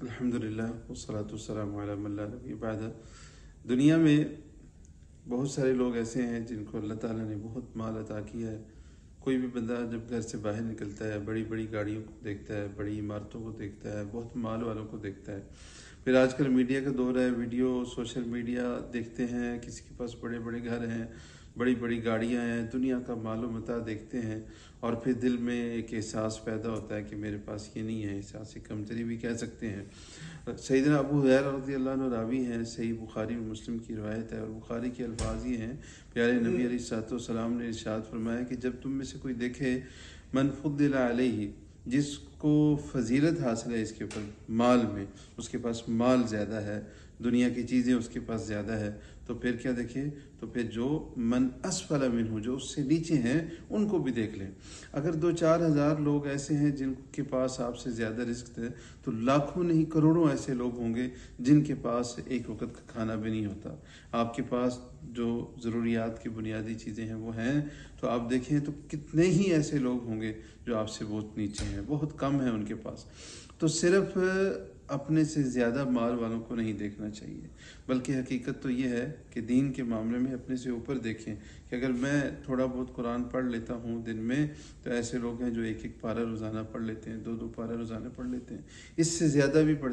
अल्हम्दुलिल्लाह वस्सलातु वस्सलामु अला मन ला नबी बाद। दुनिया में बहुत सारे लोग ऐसे हैं जिनको अल्लाह ताला ने बहुत माल अता किया है। कोई भी बंदा जब घर से बाहर निकलता है बड़ी बड़ी गाड़ियों को देखता है, बड़ी इमारतों को देखता है, बहुत माल वालों को देखता है। फिर आजकल मीडिया का दौर है, वीडियो सोशल मीडिया देखते हैं, किसी के पास बड़े बड़े घर हैं, बड़ी बड़ी गाड़ियां हैं, दुनिया का मालो मता देखते हैं और फिर दिल में एक एहसास पैदा होता है कि मेरे पास ये नहीं है। एहसास कमतरी भी कह सकते हैं। सैयदना अबू हुरैरा रज़ियल्लाहु अन्हु रावी हैं, सही बुखारी और मुस्लिम की रिवायत है और बुखारी के अल्फाज ही हैं। प्यारे नबी अलैहिस्सलाम ने इरशाद फरमाया कि जब तुम में से कोई देखे मन फुद्दिल अलैहि, जिसको फजीलत हासिल है इसके ऊपर माल में, उसके पास माल ज़्यादा है, दुनिया की चीज़ें उसके पास ज़्यादा है, तो फिर क्या देखें? तो फिर जो मन असफल मिन्हु, जो उससे नीचे हैं, उनको भी देख लें। अगर 2-4 हज़ार लोग ऐसे हैं जिनके पास आपसे ज़्यादा रिस्क है, तो लाखों नहीं करोड़ों ऐसे लोग होंगे जिनके पास एक वक्त का खाना भी नहीं होता। आपके पास जो ज़रूरियात की बुनियादी चीज़ें हैं वो हैं, तो आप देखें तो कितने ही ऐसे लोग होंगे जो आपसे बहुत नीचे हैं, बहुत कम है उनके पास। तो सिर्फ अपने से ज़्यादा माल वालों को नहीं देखना चाहिए, बल्कि हकीकत तो ये है कि दीन के मामले में अपने से ऊपर देखें कि अगर मैं थोड़ा बहुत कुरान पढ़ लेता हूँ दिन में, तो ऐसे लोग हैं जो 1-1 पारा रोज़ाना पढ़ लेते हैं, 2-2 पारा रोज़ाना पढ़ लेते हैं, इससे ज़्यादा भी पढ़ते